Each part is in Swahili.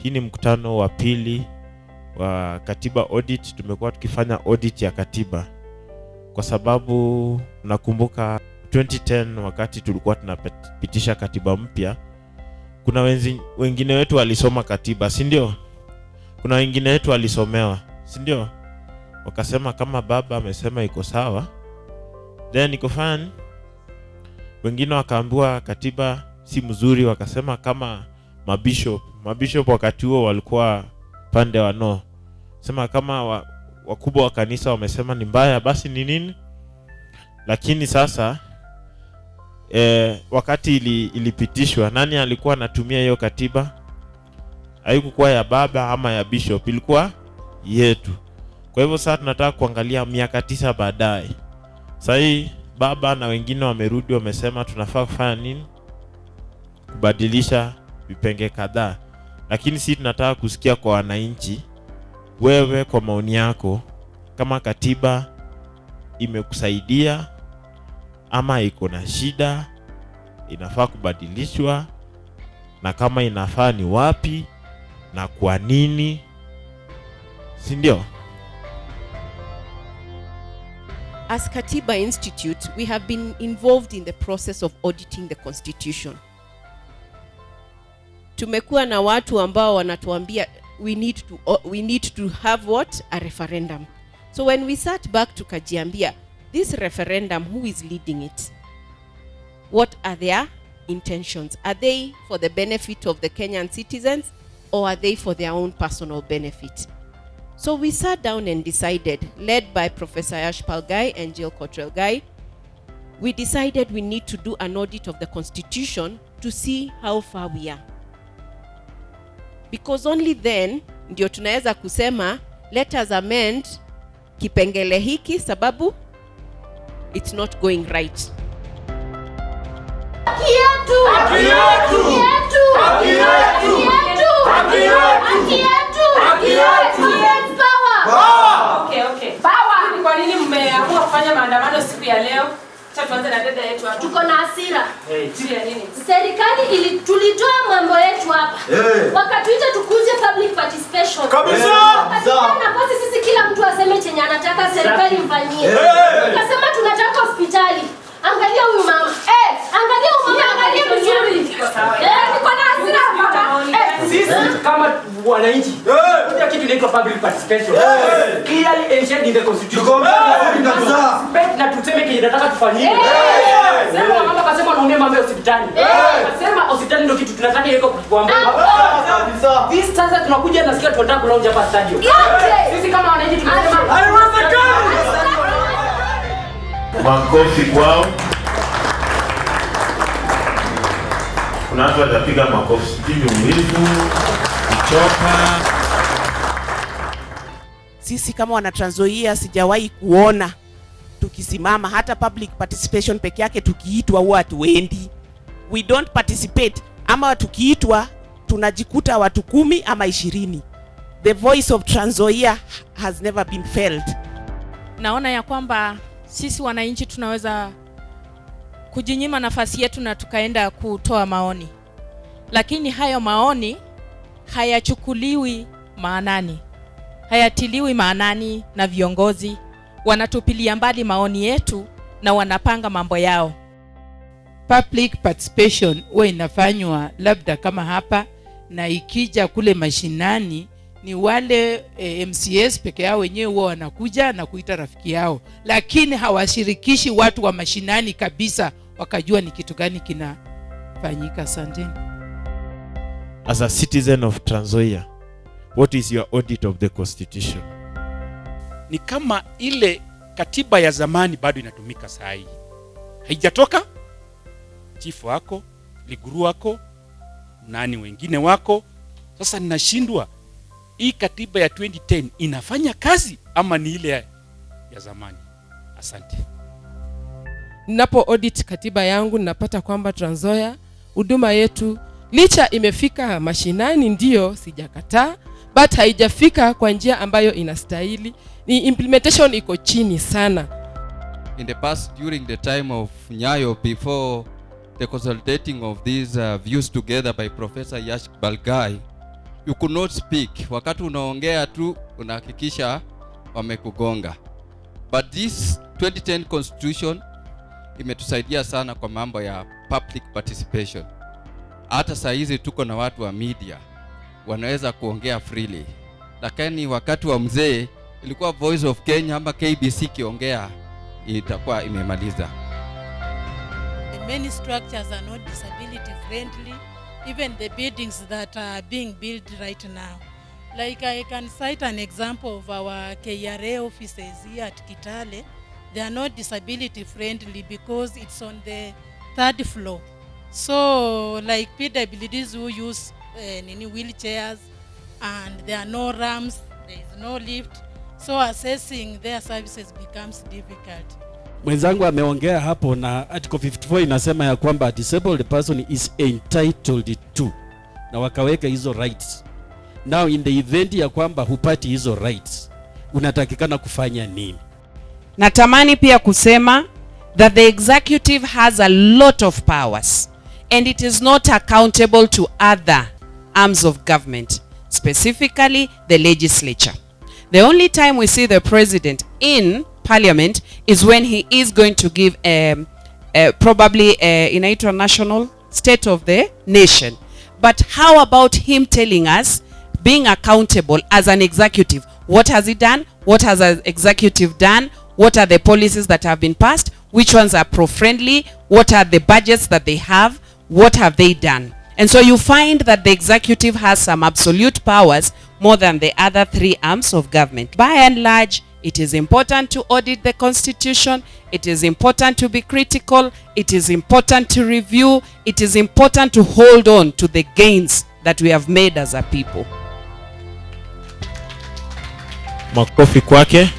Hii ni mkutano wa pili wa katiba audit. Tumekuwa tukifanya audit ya katiba kwa sababu nakumbuka 2010 wakati tulikuwa tunapitisha katiba mpya, kuna wengine wetu walisoma katiba, si ndio? Kuna wengine wetu walisomewa, si ndio? Wakasema kama baba amesema iko sawa, then iko fine. Wengine wakaambiwa katiba si mzuri, wakasema kama mabishop wakati huo walikuwa pande wa no. Sema kama wakubwa wa kanisa wamesema ni mbaya, basi ni nini? Lakini sasa wakati ilipitishwa, nani alikuwa anatumia hiyo katiba? Haikuwa ya baba ama ya bishop, ilikuwa yetu. Kwa hivyo sasa tunataka kuangalia miaka 9 baadaye. Sasa hii baba na wengine wamerudi, wamesema tunafaa kufanya nini? Kubadilisha vipenge kadhaa. Lakini sisi tunataka kusikia kwa wananchi, wewe kwa maoni yako, kama katiba imekusaidia ama iko na shida, inafaa kubadilishwa, na kama inafaa ni wapi na kwa nini, si ndio? As Katiba Institute, we have been involved in the process of auditing the constitution. Tumekuwa na watu ambao wanatuambia we need to have what? A referendum. So when we sat back tukajiambia, this referendum, who is leading it? What are their intentions? Are they for the benefit of the Kenyan citizens, or are they for their own personal benefit? So we sat down and decided, led by Professor Yashpal Gai and Jill Cottrell Gai, we decided we need to do an audit of the constitution to see how far we are. Because only then ndio tunaweza kusema let us amend kipengele hiki sababu it's not going right. Okay. Power. Ni kwa nini mmeamua kufanya maandamano siku ya leo? Acha tuanze na dada yetu hapa. Tuko na hasira. Juu ya nini? Serikali tulitoa mambo yetu hapa. Wakatuita tukuje public participation. Kabisa. Nafasi sisi kila mtu aseme chenye anataka serikali mfanyie. Tukasema tunataka hospitali. Angalia huyu mama. Angalia huyu mama, angalia vizuri. Niko na hasira hapa. Sisi kama wananchi, kuna kitu inaitwa public participation. Clearly enshrined in the constitution. Na tuseme kile tunataka tufanyie. Sema mama kasema naomba mambo ya hospitali. Kasema hospitali ndio kitu tunataka iko kuambia. Kabisa. This sasa tunakuja na sikia tunataka kulaunja hapa stadium. Sisi kama wananchi tunasema haiwezekani. Makofi kwao. Kuna watu watapiga makofi, sijui umivu, kuchoka. Sisi kama wana Trans-Nzoia sijawahi kuona tukisimama hata public participation peke yake tukiitwa huwa hatuendi. We don't participate, ama tukiitwa tunajikuta watu 10 ama 20. The voice of Trans-Nzoia has never been felt. Naona ya kwamba sisi wananchi tunaweza kujinyima nafasi yetu na tukaenda kutoa maoni. Lakini hayo maoni hayachukuliwi maanani. Hayatiliwi maanani na viongozi. Wanatupilia mbali maoni yetu na wanapanga mambo yao. Public participation huwa inafanywa labda kama hapa, na ikija kule mashinani ni wale MCS peke yao wenyewe huwa wanakuja na kuita rafiki yao, lakini hawashirikishi watu wa mashinani kabisa wakajua ni kitu gani kinafanyika. Asante. As a citizen of Trans-Nzoia, what is your audit of the constitution? Ni kama ile katiba ya zamani bado inatumika saa hii. Haijatoka. Chifu wako, liguru wako, nani wengine wako. Sasa ninashindwa, hii katiba ya 2010 inafanya kazi ama ni ile ya zamani? Asante. Ninapo audit katiba yangu ninapata kwamba Trans-Nzoia huduma yetu licha imefika mashinani, ndio sijakataa, but haijafika kwa njia ambayo inastahili. Ni implementation iko chini sana. In the past, during the time of Nyayo, before the consolidating of these views together by Professor Yashpal Gai, you could not speak. Wakati unaongea tu unahakikisha wamekugonga. But this 2010 constitution imetusaidia sana kwa mambo ya public participation. Hata saa hizi tuko na watu wa media wanaweza kuongea freely. Lakini wakati wa mzee ilikuwa Voice of Kenya ama KBC kiongea itakuwa imemaliza. Many structures are not disability friendly, even the buildings that are being built right now. Like I can cite an example of our KRA offices here at Kitale. They are not disability friendly because it's on the 3rd floor. So like PWDs who use wheelchairs, and there are no ramps, there is no lift. So assessing their services becomes difficult. Mwenzangu ameongea hapo na Article 54 inasema ya kwamba a disabled person is entitled to, na wakaweka hizo rights. Now in the event ya kwamba hupati hizo rights, unatakikana kufanya nini? Natamani pia kusema that the executive has a lot of powers and it is not accountable to other arms of government, specifically the legislature. The only time we see the president in parliament is when he is going to give probably in a national state of the nation. But how about him telling us, being accountable as an executive? What has he done? What has an executive done? What are the policies that have been passed? Which ones are pro-friendly? What are the budgets that they have? What have they done? And so you find that the executive has some absolute powers more than the other 3 arms of government. By and large, it is important to audit the constitution. It is important to be critical. It is important to review. It is important to hold on to the gains that we have made as a people. Makofi kwake.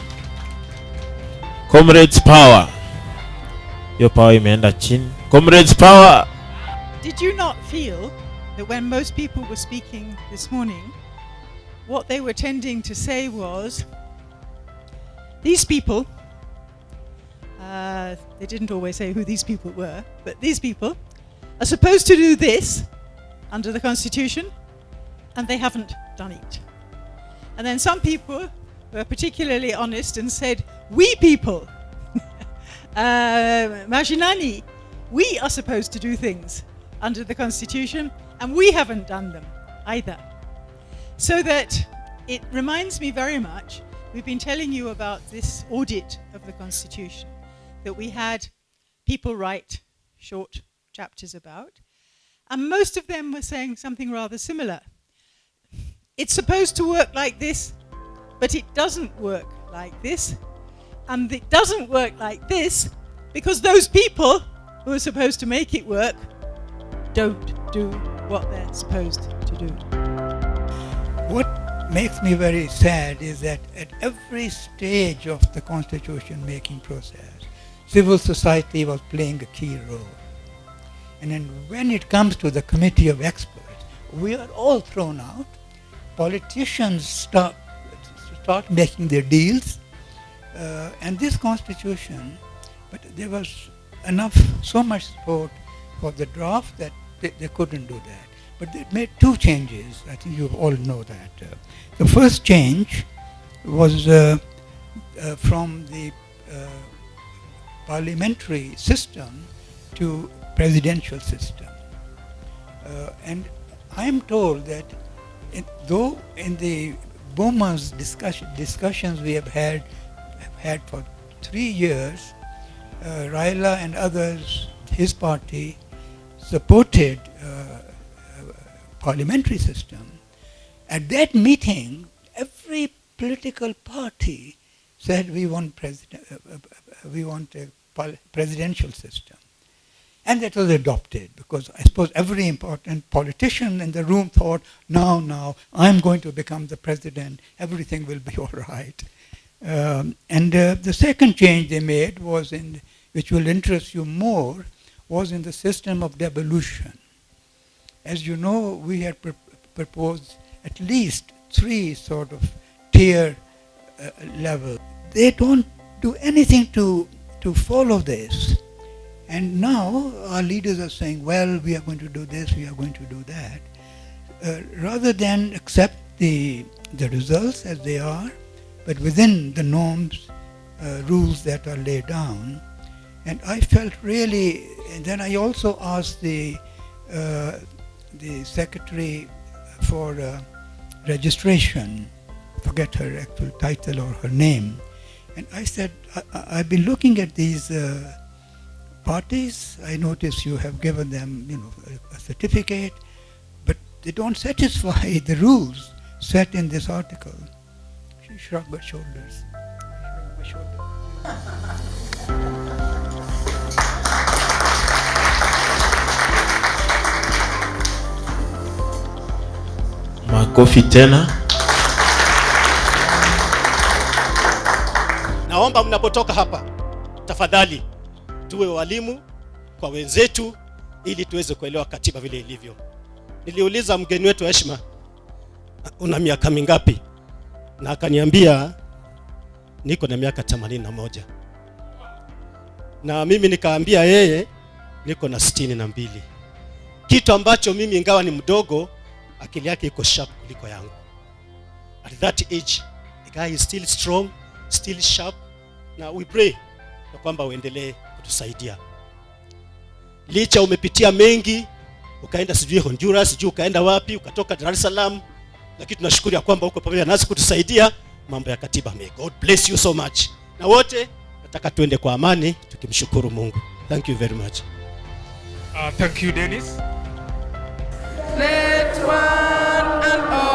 Comrades power. Your power imeenda chini. Comrades power. Did you not feel that when most people were speaking this morning, what they were tending to say was, these people, they didn't always say who these people were, but these people are supposed to do this under the Constitution, and they haven't done it. And then some people were particularly honest and said, we people, Mashinani, we are supposed to do things under the Constitution, and we haven't done them either. So that it reminds me very much, we've been telling you about this audit of the Constitution that we had people write short chapters about, and most of them were saying something rather similar. It's supposed to work like this, but it doesn't work like this, and it doesn't work like this because those people who are supposed to make it work don't do what they're supposed to do. What makes me very sad is that at every stage of the constitution making process, civil society was playing a key role. And then when it comes to the committee of experts, we are all thrown out. Politicians start making their deals, and this constitution, but there was so much support for the draft that they couldn't do that. But they made 2 changes. I think you all know that. The first change was from the parliamentary system to presidential system. And I am told that though in the Boma's discussions we have had for 3 years, Raila and others, his party, supported parliamentary system. At that meeting, every political party said we want a presidential system. And that was adopted because I suppose every important politician in the room thought, now, I'm going to become the president, everything will be all right. And the second change they made was which will interest you more, was in the system of devolution. As you know, we had proposed at least 3 sort of tier level. They don't do anything to follow this. And now our leaders are saying, well, we are going to do this, we are going to do that. rather than accept the results as they are, but within the norms, rules that are laid down. And I felt really, and then I also asked the secretary for registration, forget her actual title or her name, and I said, I've been looking at these parties. I notice you have given them, a certificate, but they don't satisfy the rules set in this article. She shrugged her shoulders. Makofi tena. Naomba mnapotoka hapa, tafadhali tuwe walimu kwa wenzetu ili tuweze kuelewa katiba vile ilivyo. Niliuliza mgeni wetu heshima, una miaka mingapi? Na akaniambia niko na miaka 81. Na mimi nikaambia yeye niko na 62. Kitu ambacho mimi ingawa ni mdogo, akili yake iko sharp kuliko yangu. At that age, the guy is still strong, still sharp. Na we pray na kwamba uendelee kutusaidia. Licha umepitia mengi, ukaenda sijui Honduras, sijui ukaenda wapi, ukatoka Dar es Salaam, lakini tunashukuru ya kwamba uko pamoja nasi kutusaidia mambo ya katiba. May God bless you so much. Na wote nataka tuende kwa amani tukimshukuru Mungu. Thank you very much. Thank you, Dennis. Let one and all